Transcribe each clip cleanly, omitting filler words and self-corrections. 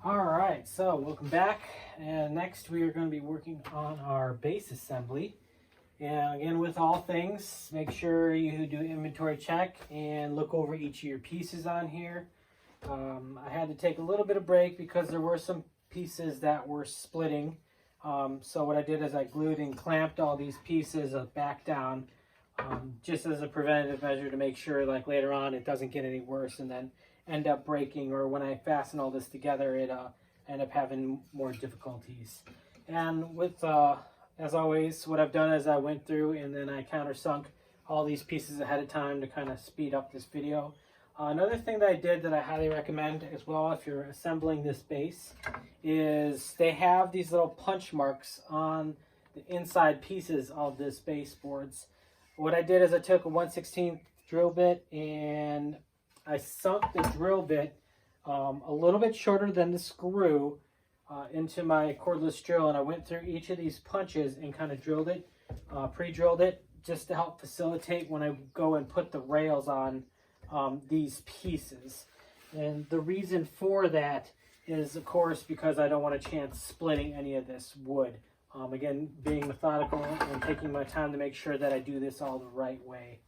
Alright, so welcome back, and next we are going to be working on our base assembly. And again, with all things, make sure you do an inventory check and look over each of your pieces on here. I had to take a little bit of break because there were some pieces that were splitting. So what I did is I glued and clamped all these pieces back down just as a preventative measure to make sure like later on it doesn't get any worse and then end up breaking, or when I fasten all this together it end up having more difficulties. And with as always, what I've done is I went through and then I countersunk all these pieces ahead of time to kind of speed up this video. Another thing that I did that I highly recommend as well if you're assembling this base is they have these little punch marks on the inside pieces of this baseboards. What I did is I took a 1/16 drill bit and I sunk the drill bit a little bit shorter than the screw into my cordless drill, and I went through each of these punches and kind of drilled it, pre-drilled it, just to help facilitate when I go and put the rails on these pieces. And the reason for that is, of course, because I don't want a chance splitting any of this wood. Again, being methodical and taking my time to make sure that I do this all the right way.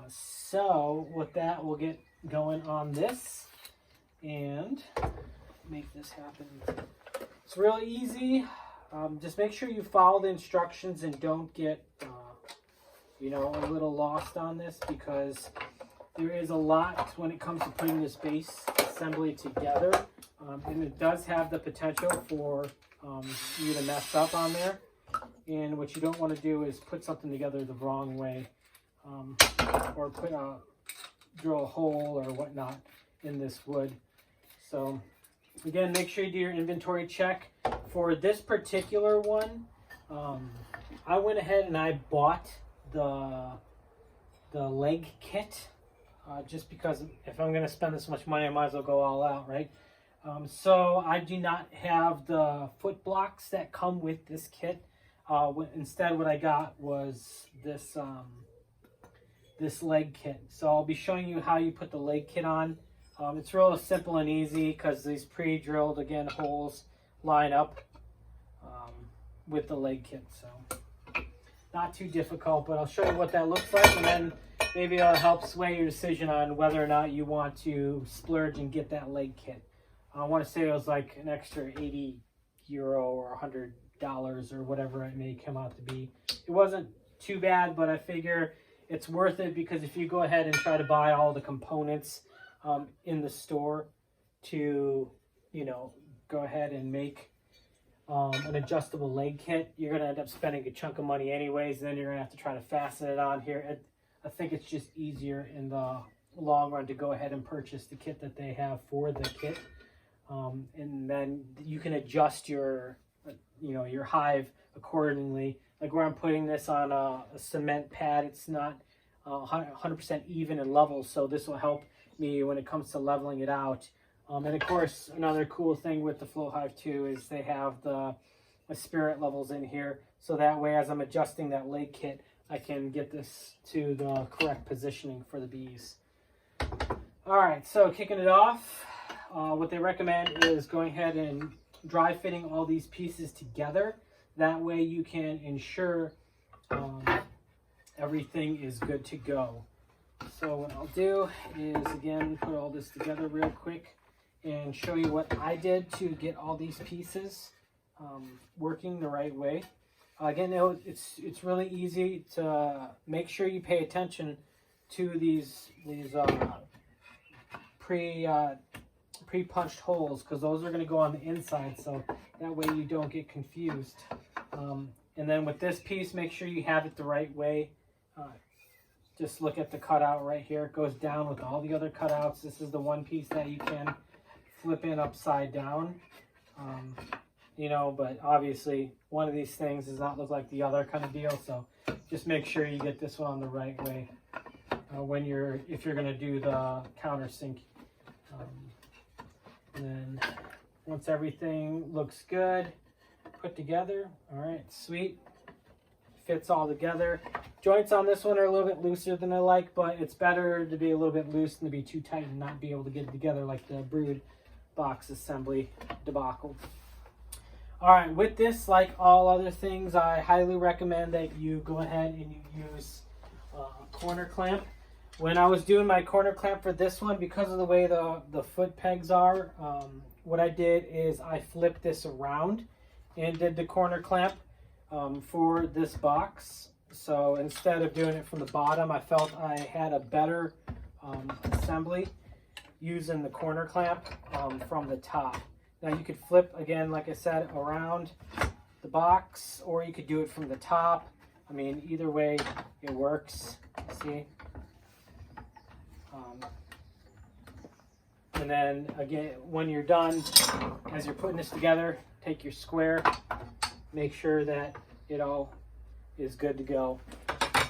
So with that, we'll get going on this and make this happen. It's really easy. Just make sure you follow the instructions and don't get you know, a little lost on this, because there is a lot when it comes to putting this base assembly together, and it does have the potential for you to mess up on there. And what you don't want to do is put something together the wrong way, or drill a hole or whatnot in this wood. So again, make sure you do your inventory check. For this particular one, I went ahead and I bought the leg kit, just because if I'm going to spend this much money, I might as well go all out, right? So I do not have the foot blocks that come with this kit. Instead, what I got was this this leg kit. So I'll be showing you how you put the leg kit on. It's real simple and easy because these pre-drilled, again, holes line up with the leg kit. So not too difficult, but I'll show you what that looks like, and then maybe it'll help sway your decision on whether or not you want to splurge and get that leg kit. I want to say it was like an extra €80 or $100 or whatever it may come out to be. It wasn't too bad, but I figure it's worth it because if you go ahead and try to buy all the components in the store to, you know, go ahead and make an adjustable leg kit, you're going to end up spending a chunk of money anyways, and then you're going to have to try to fasten it on here. I think it's just easier in the long run to go ahead and purchase the kit that they have for the kit. And then you can adjust your, you know, your Hive accordingly. Like where I'm putting this on a cement pad, it's not 100% even and level, so this will help me when it comes to leveling it out. And of course, another cool thing with the Flow Hive too is they have the spirit levels in here, so that way as I'm adjusting that leg kit, I can get this to the correct positioning for the bees. All right, so kicking it off, what they recommend is going ahead and dry fitting all these pieces together. That way you can ensure everything is good to go. So what I'll do is, again, put all this together real quick and show you what I did to get all these pieces working the right way. Again, it's really easy to make sure you pay attention to these pre-punched holes, because those are going to go on the inside, so that way you don't get confused. And then with this piece, make sure you have it the right way. Just look at the cutout right here. It goes down with all the other cutouts. This is the one piece that you can flip in upside down. You know, but obviously one of these things does not look like the other kind of deal, so just make sure you get this one on the right way if you're going to do the countersink. And then once everything looks good, put together, all right, sweet, fits all together. Joints on this one are a little bit looser than I like, but it's better to be a little bit loose than to be too tight and not be able to get it together like the Brood. box assembly debacle. All right, with this, like all other things, I highly recommend that you go ahead and you use a corner clamp. When I was doing my corner clamp for this one, because of the way the foot pegs are, what I did is I flipped this around and did the corner clamp for this box. So instead of doing it from the bottom, I felt I had a better assembly using the corner clamp from the top. Now you could flip, again, like I said, around the box, or you could do it from the top. I mean, either way it works, see? And then again, when you're done, as you're putting this together, take your square, make sure that it all is good to go.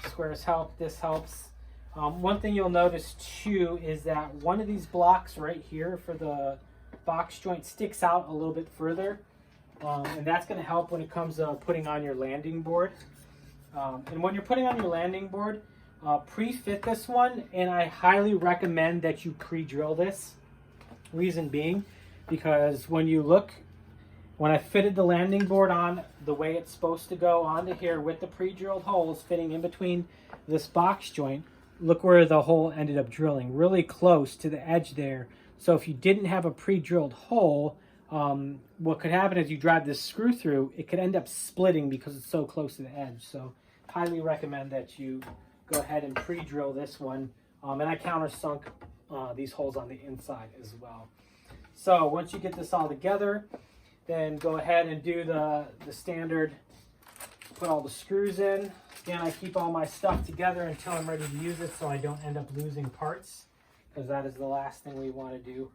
Squares help, this helps. One thing you'll notice too is that one of these blocks right here for the box joint sticks out a little bit further, and that's going to help when it comes to putting on your landing board. And when you're putting on your landing board, pre-fit this one, and I highly recommend that you pre-drill this. Reason being, because when I fitted the landing board on the way it's supposed to go onto here with the pre-drilled holes fitting in between this box joint, look where the hole ended up drilling, really close to the edge there. So if you didn't have a pre-drilled hole, what could happen is you drive this screw through, it could end up splitting because it's so close to the edge. So highly recommend that you go ahead and pre-drill this one. And I countersunk these holes on the inside as well. So once you get this all together, then go ahead and do the standard, put all the screws in. Again, I keep all my stuff together until I'm ready to use it so I don't end up losing parts, because that is the last thing we want to do.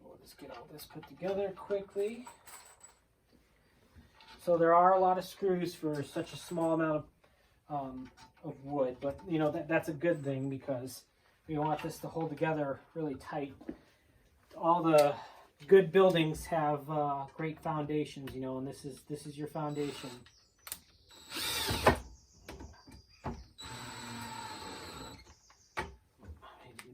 We'll just get all this put together quickly. So there are a lot of screws for such a small amount of wood, but you know that's a good thing because we want this to hold together really tight. All the good buildings have great foundations, you know, and this is your foundation.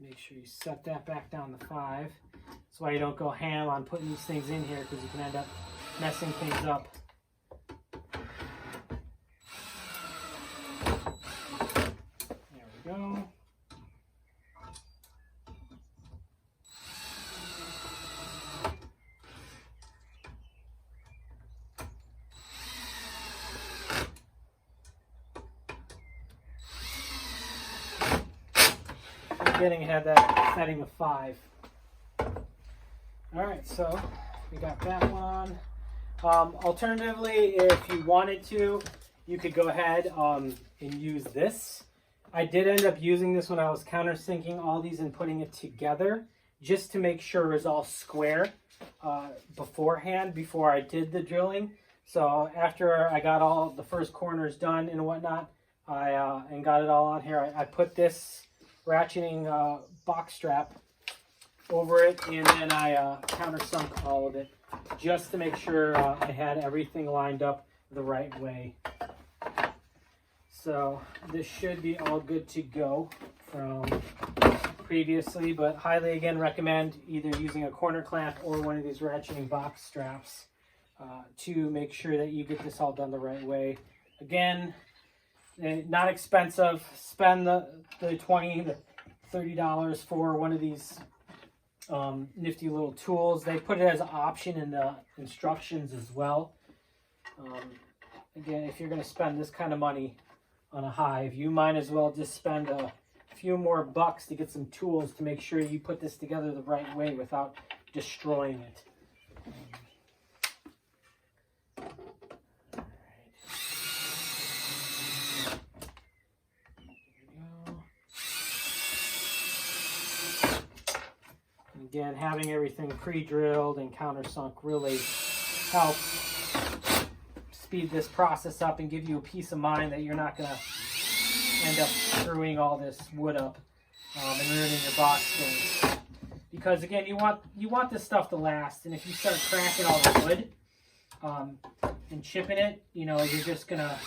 Make sure you set that back down to 5. That's why you don't go ham on putting these things in here, because you can end up messing things up. There we go. Getting ahead that setting of 5. All right, so we got that one on. Alternatively, if you wanted to, you could go ahead and use this. I did end up using this when I was countersinking all these and putting it together, just to make sure it was all square beforehand, before I did the drilling. So after I got all the first corners done and whatnot, and got it all on here, I put this ratcheting box strap over it, and then I countersunk all of it just to make sure I had everything lined up the right way. So this should be all good to go from previously, but highly again recommend either using a corner clamp or one of these ratcheting box straps to make sure that you get this all done the right way. Again, not expensive. Spend the $20 to $30 for one of these nifty little tools. They put it as an option in the instructions as well. Again, if you're going to spend this kind of money on a Hive, you might as well just spend a few more bucks to get some tools to make sure you put this together the right way without destroying it. Again, having everything pre-drilled and countersunk really helps speed this process up and give you a peace of mind that you're not going to end up screwing all this wood up and ruining your box joint. Because again, you want this stuff to last, and if you start cracking all the wood and chipping it, you know, you're just gonna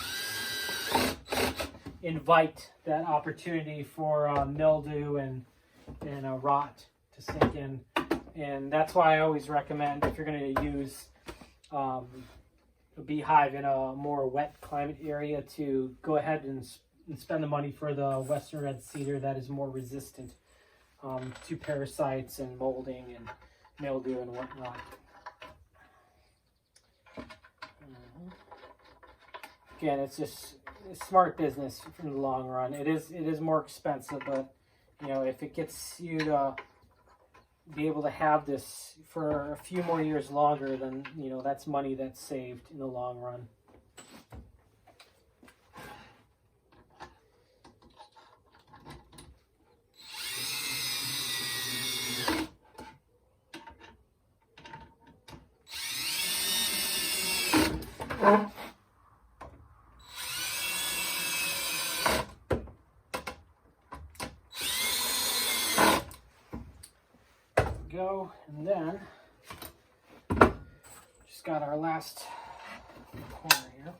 invite that opportunity for mildew and rot to sink in. And that's why I always recommend, if you're going to use a beehive in a more wet climate area, to go ahead and spend the money for the Western Red Cedar that is more resistant to parasites and molding and mildew and whatnot. Again, it's just smart business in the long run. It is more expensive, but you know, if it gets you to be able to have this for a few more years longer, then you know that's money that's saved in the long run. Go, and then just got our last corner here.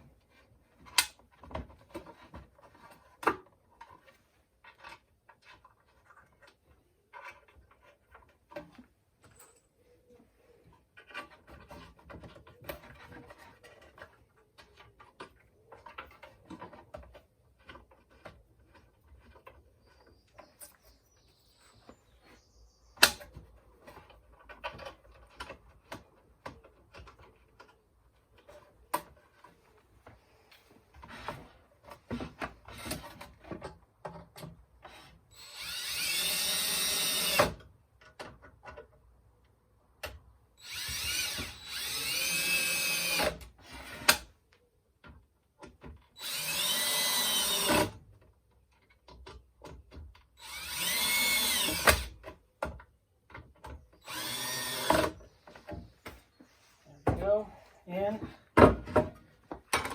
And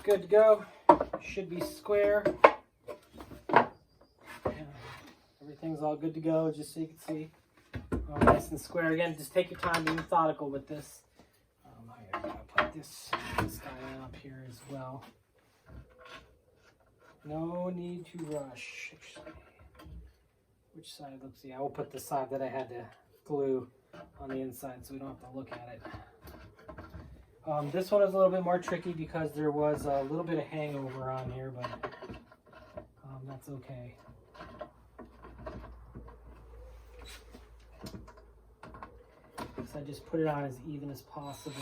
good to go. Should be square. Everything's all good to go, just so you can see. All nice and square. Again, just take your time, be methodical with this. I'm going to put this guy up here as well. No need to rush. Actually, which side looks? Yeah, I will put the side that I had to glue on the inside, so we don't have to look at it. This one is a little bit more tricky because there was a little bit of hangover on here, but that's okay. So I just put it on as even as possible.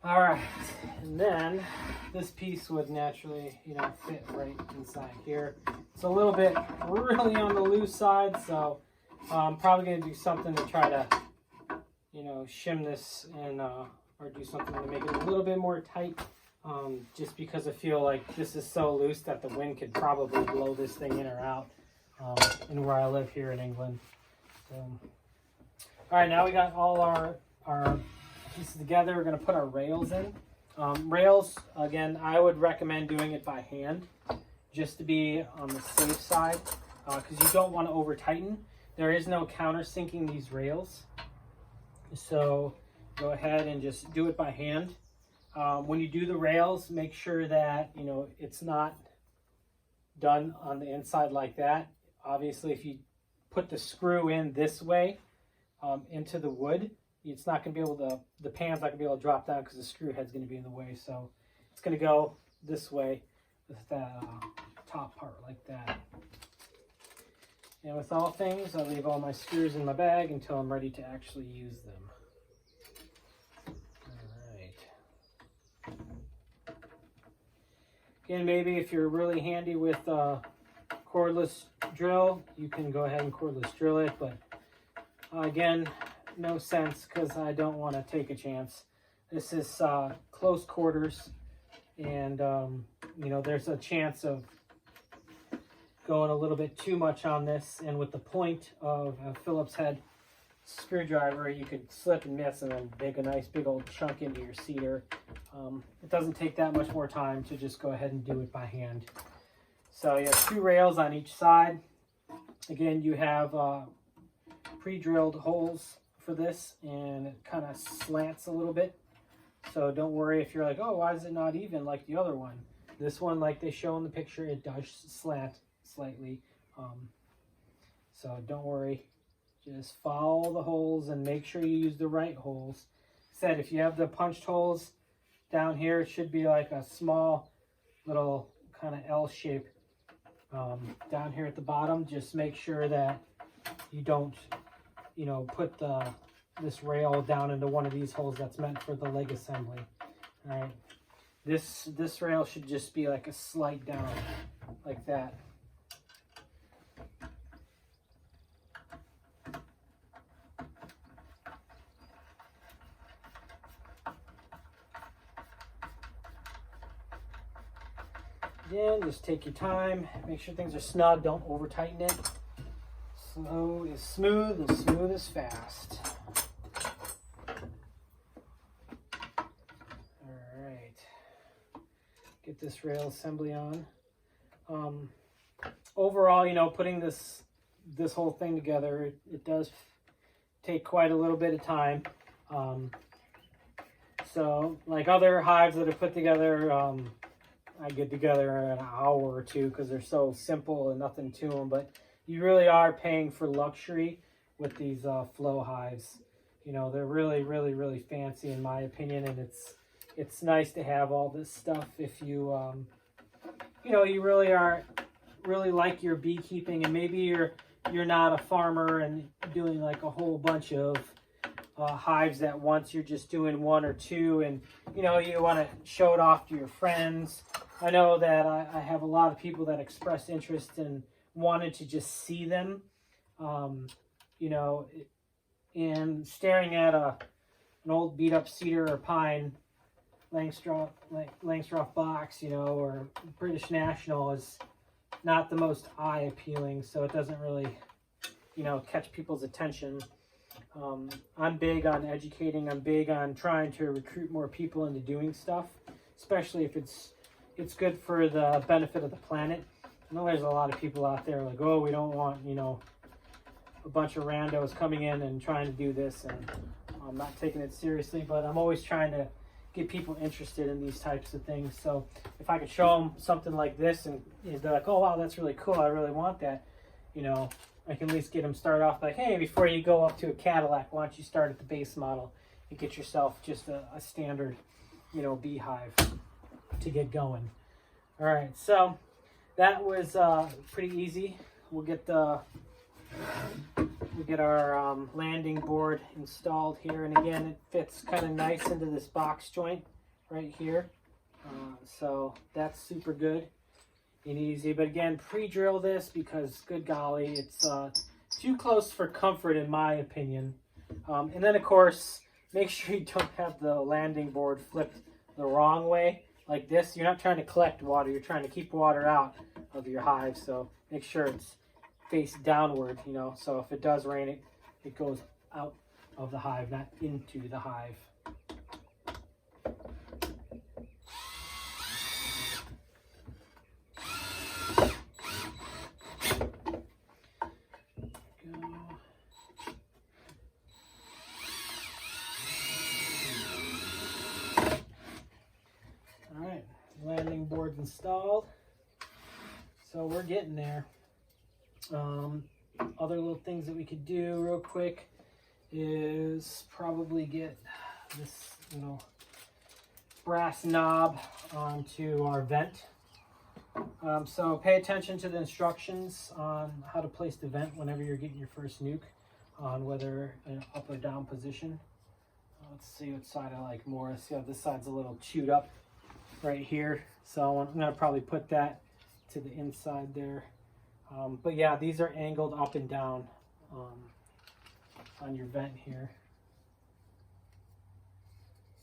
All right, and then this piece would naturally, you know, fit right inside here. It's a little bit really on the loose side, so I'm probably going to do something to try to, you know, shim this and or do something to make it a little bit more tight, just because I feel like this is so loose that the wind could probably blow this thing in or out in where I live here in England. So, all right, now we got all our pieces together. We're going to put our rails in. Rails, again, I would recommend doing it by hand just to be on the safe side, because you don't want to over tighten. There is no countersinking these rails, so go ahead and just do it by hand. When you do the rails, make sure that, you know, it's not done on the inside like that. Obviously, if you put the screw in this way into the wood, it's not going to be able to, the pan's not going to be able to drop down because the screw head's going to be in the way. So it's going to go this way with that top part like that. And with all things, I leave all my screws in my bag until I'm ready to actually use them. All right. Again, maybe if you're really handy with cordless drill, you can go ahead and cordless drill it. But again, no sense, because I don't want to take a chance. This is close quarters, and you know, there's a chance of going a little bit too much on this, and with the point of a Phillips head screwdriver, you could slip and miss and then make a nice big old chunk into your cedar. It doesn't take that much more time to just go ahead and do it by hand. So you have 2 rails on each side. Again, you have pre-drilled holes for this, and it kind of slants a little bit. So don't worry if you're like, oh, why is it not even like the other one? This one, like they show in the picture, it does slant slightly. So don't worry. Just follow the holes and make sure you use the right holes. Said if you have the punched holes down here, it should be like a small little kind of L shape down here at the bottom. Just make sure that you don't, you know, put this rail down into one of these holes that's meant for the leg assembly. All right, this rail should just be like a slight down, like that. Again, just take your time, make sure things are snug, don't over tighten it. Slow is smooth and smooth is fast. Alright, get this rail assembly on. Overall, you know, putting this whole thing together, it does take quite a little bit of time. So, like other hives that are put together, I get together in an hour or 2 because they're so simple and nothing to them. But you really are paying for luxury with these flow hives. You know, they're really, really, really fancy in my opinion, and it's nice to have all this stuff if you, you know, you really like your beekeeping, and maybe you're not a farmer and doing like a whole bunch of hives at once. You're just doing 1 or 2, and you know, you want to show it off to your friends. I know that I have a lot of people that expressed interest and wanted to just see them, you know, and staring at an old beat up cedar or pine Langstroth box, you know, or British National is not the most eye appealing, so it doesn't really, you know, catch people's attention. I'm big on educating. I'm big on trying to recruit more people into doing stuff, especially if it's good for the benefit of the planet. I know there's a lot of people out there like, oh, we don't want, you know, a bunch of randos coming in and trying to do this, and I'm not taking it seriously, but I'm always trying to get people interested in these types of things. So if I could show them something like this and they're like, oh, wow, that's really cool, I really want that, you know, I can at least get them started off like, hey, before you go up to a Cadillac, why don't you start at the base model and get yourself just a standard, you know, beehive to get going. All right, so that was pretty easy. We'll get our landing board installed here, and again, it fits kind of nice into this box joint right here. So that's super good and easy. But again, pre-drill this because, good golly, it's too close for comfort in my opinion. And then of course, make sure you don't have the landing board flipped the wrong way like this. You're not trying to collect water, you're trying to keep water out of your hive, so make sure it's face downward, you know, so if it does rain, it goes out of the hive, not into the hive. All right, landing board's installed, so we're getting there. Other little things that we could do real quick is probably get this, you know, brass knob onto our vent. So pay attention to the instructions on how to place the vent whenever you're getting your first nuke, on whether an up or down position. Let's see what side I like more. See how this side's a little chewed up right here, so I'm gonna probably put that to the inside there. But yeah, these are angled up and down on your vent here.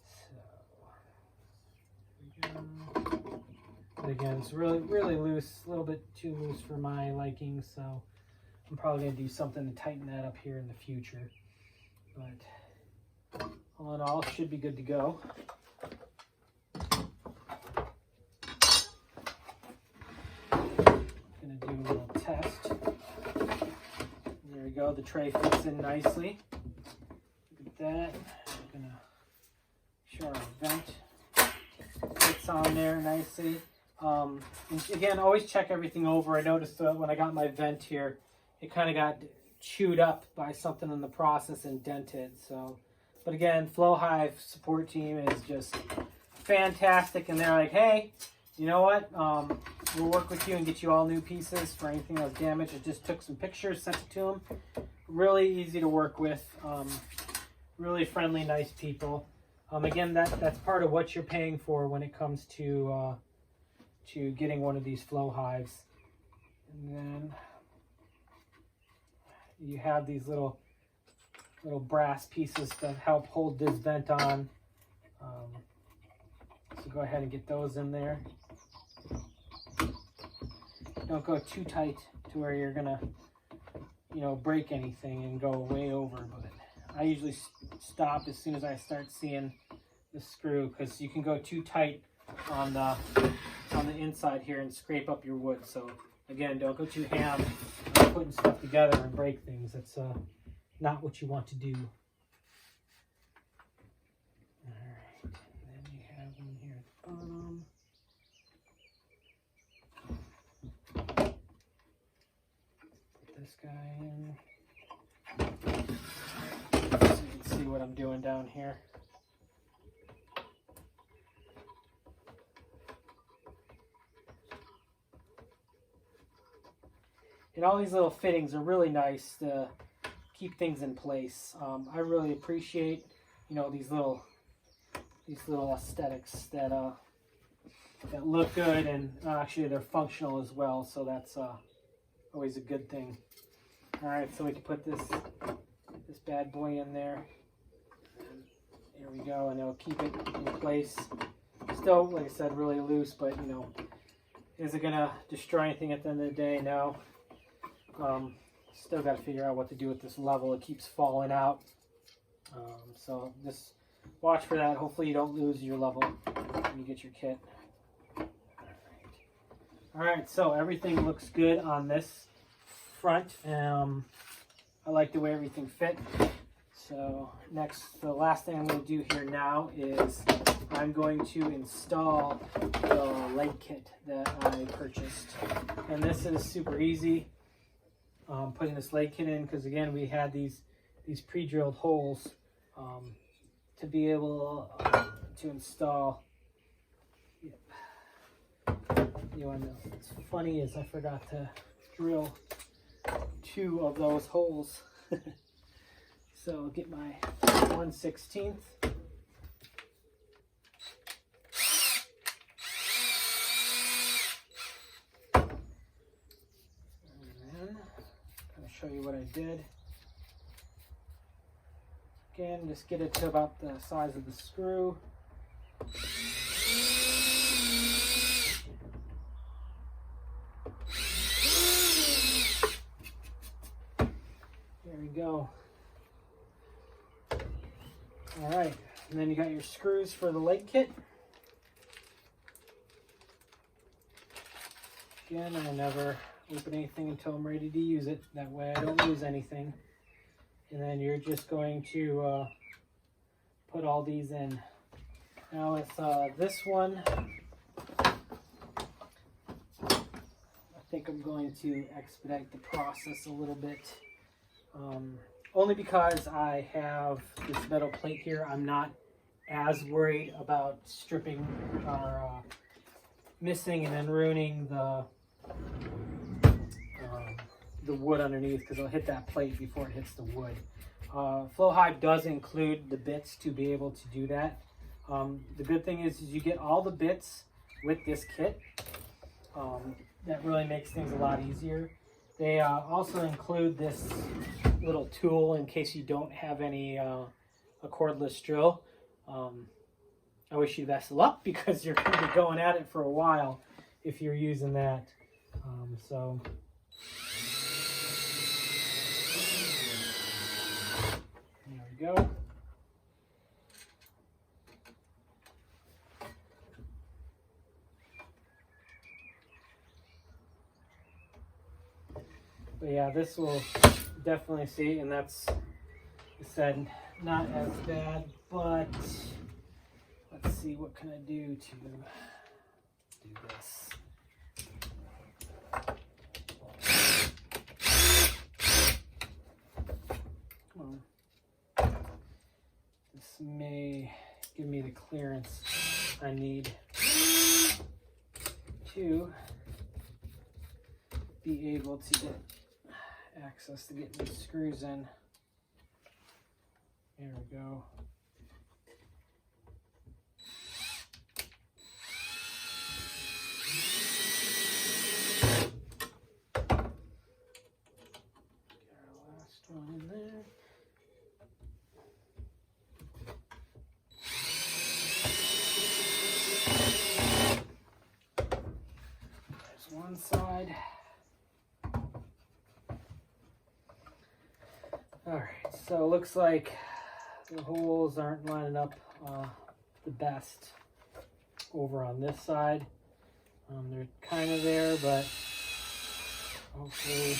So, but again, it's really loose, a little bit too loose for my liking, so I'm probably going to do something to tighten that up here in the future. But all in all, should be good to go. go. The tray fits in nicely. Look at that. I'm gonna show our vent fits on there nicely. And again, always check everything over. I noticed that when I got my vent here, it kind of got chewed up by something in the process and dented. So, but again, Hive support team is just fantastic, and they're like, hey, you know what? We'll work with you and get you all new pieces for anything that was damaged. I just took some pictures, sent it to them. Really easy to work with. Really friendly, nice people. Again, that's part of what you're paying for when it comes to getting one of these Hives. And then you have these little brass pieces that help hold this vent on. So go ahead and get those in there. Don't go too tight to where you're gonna, break anything and go way over. But I usually stop as soon as I start seeing the screw, because you can go too tight on the inside here and scrape up your wood. So again, don't go too ham putting stuff together and break things. That's not what you want to do. All right, and then you have one here at the bottom. Put this guy in, so you can see what I'm doing down here. And all these little fittings are really nice to keep things in place. I really appreciate, these little aesthetics that look good, and actually they're functional as well. So that's always a good thing. All right, so we can put this bad boy in there. And here we go, and it'll keep it in place. Still, like I said, really loose, but is it gonna destroy anything at the end of the day? No. Still got to figure out what to do with this level. It keeps falling out. So just watch for that. Hopefully you don't lose your level when you get your kit. All right, so everything looks good on this front. I like the way everything fit. So the last thing I'm going to do here now is I'm going to install the leg kit that I purchased. And this is super easy. Putting this leg kit in, because again, we had these pre-drilled holes to be able to install. What's funny is I forgot to drill 2 of those holes. So I'll get my 1/16. Show you what I did. Again, just get it to about the size of the screw. There we go. All right, and then you got your screws for the leg kit. Again, I never open anything until I'm ready to use it. That way I don't lose anything. And then you're just going to put all these in. Now with this one, I think I'm going to expedite the process a little bit. Only because I have this metal plate here, I'm not as worried about stripping or missing and then ruining the wood underneath, because it'll hit that plate before it hits the wood. Hive does include the bits to be able to do that. The good thing is you get all the bits with this kit. That really makes things a lot easier. They also include this little tool in case you don't have any a cordless drill. I wish you best of luck, because you're going to be going at it for a while if you're using that. So there we go. But yeah, this will definitely see, and that's, like I said, not as bad, but let's see, what can I do to do this? Come on. This may give me the clearance I need to be able to get access to get these screws in. There we go. Get our last one in there. There's one side. All right, so it looks like the holes aren't lining up the best over on this side. They're kind of there, but hopefully,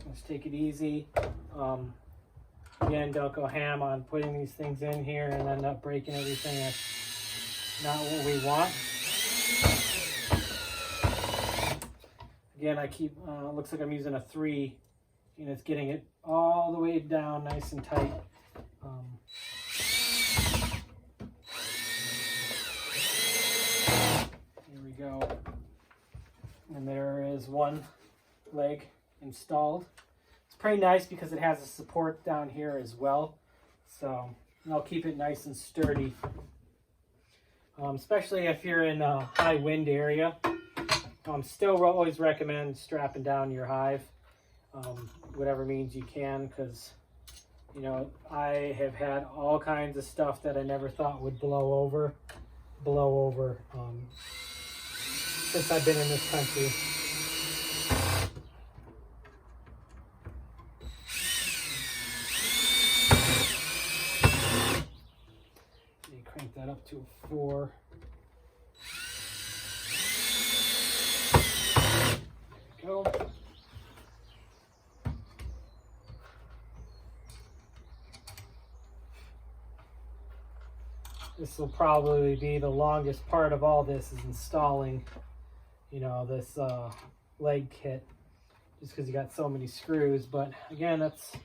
let's take it easy. Again, don't go ham on putting these things in here and end up breaking everything. That's not what we want. Again, I keep, looks like I'm using a 3, and it's getting it all the way down nice and tight. Here we go. And there is one leg installed. It's pretty nice because it has a support down here as well. So I'll keep it nice and sturdy. Especially if you're in a high wind area. Still always recommend strapping down your Hive. Whatever means you can, because you know, I have had all kinds of stuff that I never thought would blow over since I've been in this country. Let me crank that up to a 4. There we go. This will probably be the longest part of all this, is installing, you know, this leg kit, just because you got so many screws. But again, it's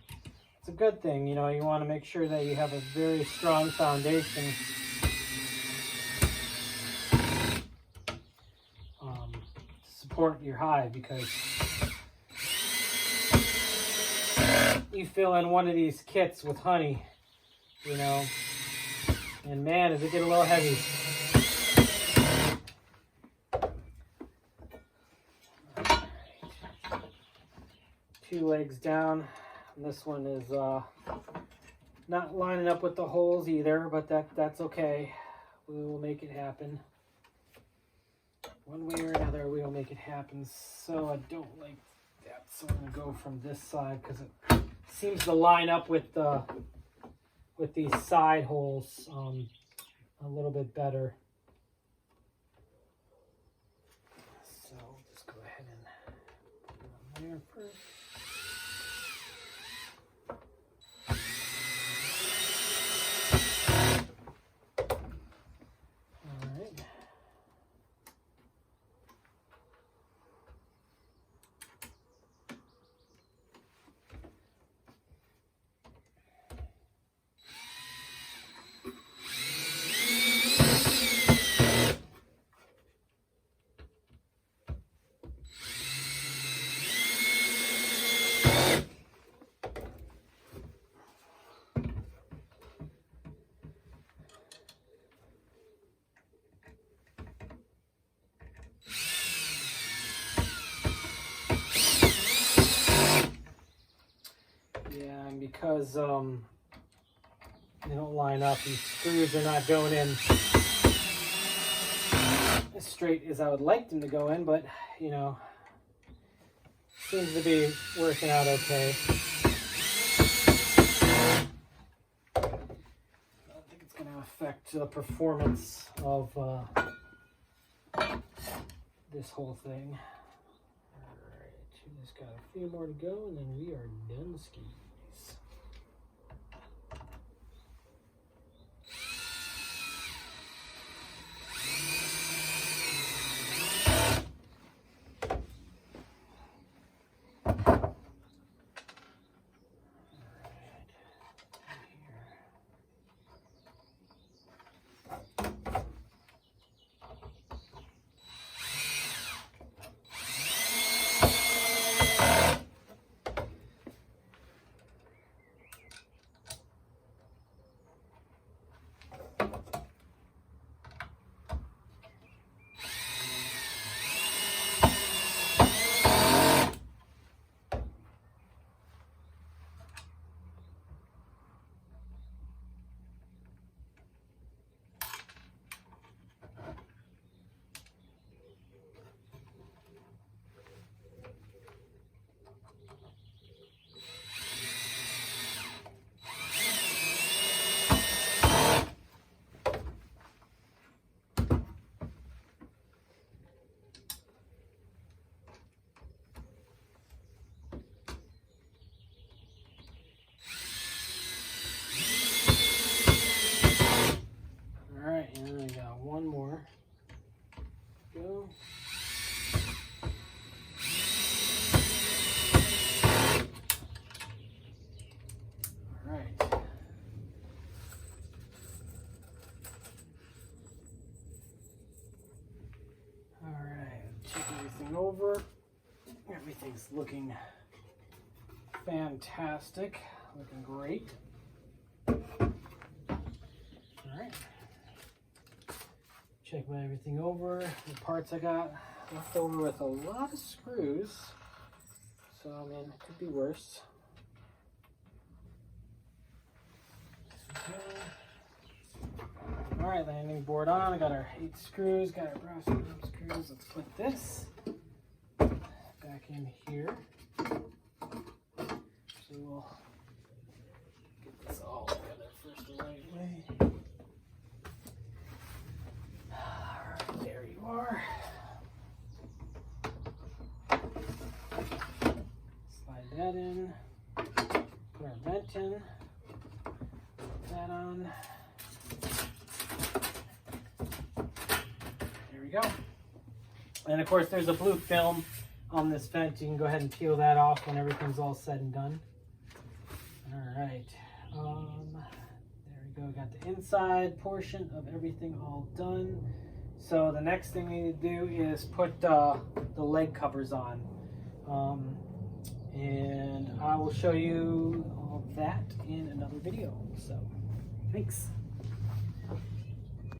a good thing. You know, you want to make sure that you have a very strong foundation to support your Hive, because you fill in one of these kits with honey, you know, and man, does it get a little heavy. Right. 2 legs down. And this one is not lining up with the holes either, but that's okay. We will make it happen. One way or another, we will make it happen. So I don't like that. So I'm going to go from this side because it seems to line up with these side holes a little bit better. So just go ahead and put it on there first. All right. Because they don't line up, these screws are not going in as straight as I would like them to go in, but you know, seems to be working out okay. I don't think it's going to affect the performance of this whole thing. All right, Just got a few more to go, and then we are done skis. And then I got one more. Go. All right. All right. Check everything over. Everything's looking fantastic. Looking great. All right. Check everything over. The parts I got left over with a lot of screws. So, I mean, it could be worse. All right, landing board on. I got our 8 screws, got our brass screws. Let's put this back in here. So we'll get this all together first the right way. There you are. Slide that in. Put our vent in. Put that on. There we go. And of course, there's a blue film on this vent. You can go ahead and peel that off when everything's all said and done. All right. There we go. Got the inside portion of everything all done. So the next thing we need to do is put the leg covers on. And I will show you all that in another video. So, thanks.